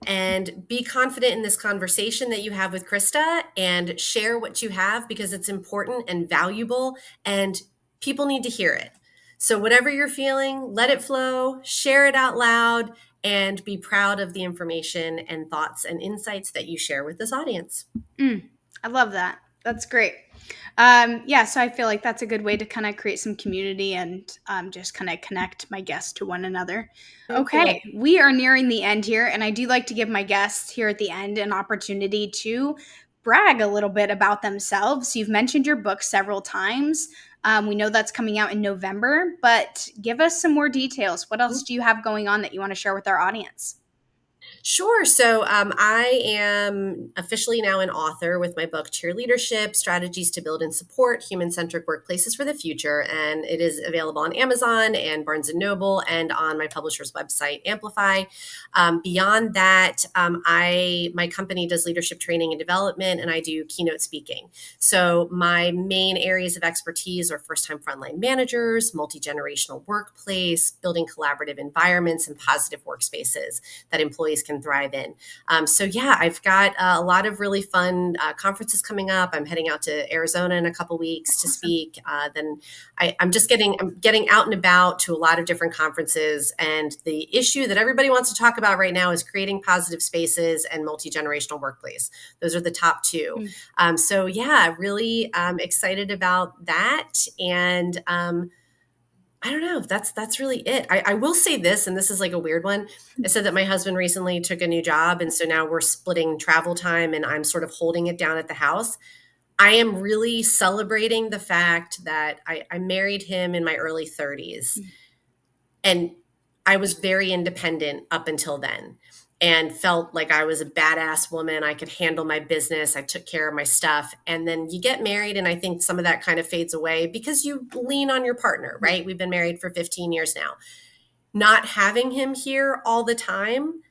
Speaker 2: and be confident in this conversation that you have with Krysta and share what you have because it's important and valuable and people need to hear it. So, whatever you're feeling, let it flow, share it out loud, and be proud of the information and thoughts and insights that you share with this audience.
Speaker 1: Mm, I love that. That's great. Yeah, so I feel like that's a good way to kind of create some community and just kind of connect my guests to one another.
Speaker 2: Very
Speaker 1: Okay,
Speaker 2: cool.
Speaker 1: we are nearing the end here, and I do like to give my guests here at the end an opportunity to brag a little bit about themselves. You've mentioned your book several times. We know that's coming out in November, but give us some more details. What else do you have going on that you want to share with our audience?
Speaker 2: Sure. So I am officially now an author with my book, Cheerleadership Strategies to Build and Support Human Centric Workplaces for the Future. And it is available on Amazon and Barnes and Noble and on my publisher's website, Amplify. Beyond that, my company does leadership training and development, and I do keynote speaking. So my main areas of expertise are first time frontline managers, multi generational workplace, building collaborative environments, and positive workspaces that employees can thrive in. So yeah, I've got a lot of really fun conferences coming up. I'm heading out to Arizona in a couple weeks to
Speaker 1: Awesome.
Speaker 2: speak. Then I'm getting out and about to a lot of different conferences. And the issue that everybody wants to talk about right now is creating positive spaces and multi-generational workplace. Those are the top two.
Speaker 1: Mm.
Speaker 2: So yeah, really excited about that. And I don't know. That's really it. I will say this, and this is like a weird one. I said that my husband recently took a new job, and so now we're splitting travel time, and I'm sort of holding it down at the house. I am really celebrating the fact that I married him in my early 30s, and I was very independent up until then and felt like I was a badass woman. I could handle my business. I took care of my stuff. And then you get married, and I think some of that kind of fades away because you lean on your partner,
Speaker 1: Yeah.
Speaker 2: right? We've been married for 15 years now. Not having him here all the time,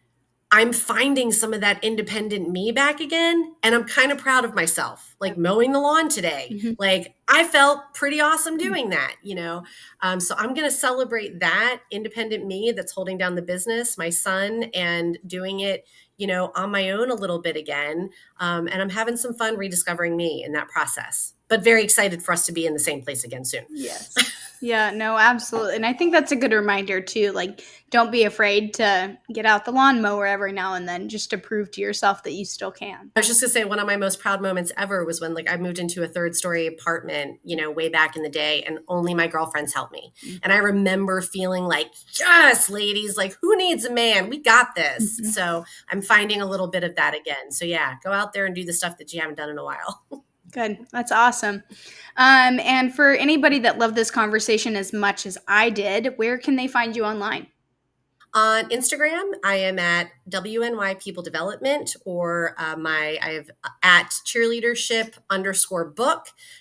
Speaker 2: I'm finding some of that independent me back again. And I'm kind of proud of myself, like mowing the lawn today.
Speaker 1: Mhm.
Speaker 2: Like I felt pretty awesome doing that. So I'm going to celebrate that independent me that's holding down the business, my son, and doing it, on my own a little bit again. And I'm having some fun rediscovering me in that process, but very excited for us to be in the same place again soon.
Speaker 1: Yes. Yeah, no, absolutely. And I think that's a good reminder too. Like, don't be afraid to get out the lawnmower every now and then just to prove to yourself that you still can.
Speaker 2: I was just gonna say one of my most proud moments ever was when like I moved into a third story apartment, way back in the day, and only my girlfriends helped me. And I remember feeling like, yes, ladies, like who needs a man? We got this.
Speaker 1: Mhm.
Speaker 2: So I'm finding a little bit of that again. So yeah, go out there and do the stuff that you haven't done in a while.
Speaker 1: Good. That's awesome. And for anybody that loved this conversation as much as I did, where can they find you online?
Speaker 2: On Instagram, I am at WNY People Development, or I have at cheerleadership_book.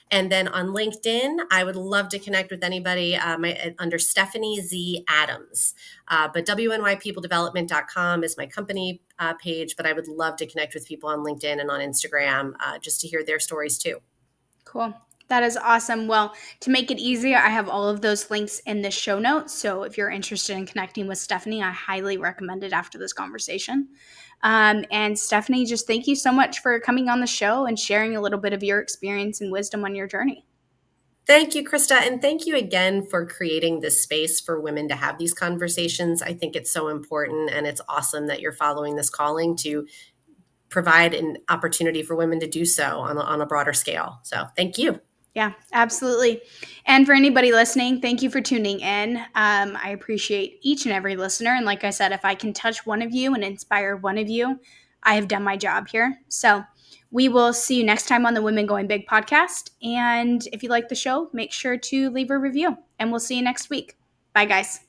Speaker 2: And then on LinkedIn, I would love to connect with anybody under Stefanie Z. Adams. But WNYPeopleDevelopment.com is my company page, but I would love to connect with people on LinkedIn and on Instagram just to hear their stories too.
Speaker 1: Cool. That is awesome. Well, to make it easier, I have all of those links in the show notes. So if you're interested in connecting with Stefanie, I highly recommend it after this conversation. And Stefanie, just thank you so much for coming on the show and sharing a little bit of your experience and wisdom on your journey.
Speaker 2: Thank you, Krysta. And thank you again for creating this space for women to have these conversations. I think it's so important, and it's awesome that you're following this calling to provide an opportunity for women to do so on a broader scale. So thank you.
Speaker 1: Yeah, absolutely. And for anybody listening, thank you for tuning in. I appreciate each and every listener. And like I said, if I can touch one of you and inspire one of you, I have done my job here. So we will see you next time on the Women Going Big podcast. And if you like the show, make sure to leave a review. And we'll see you next week. Bye, guys.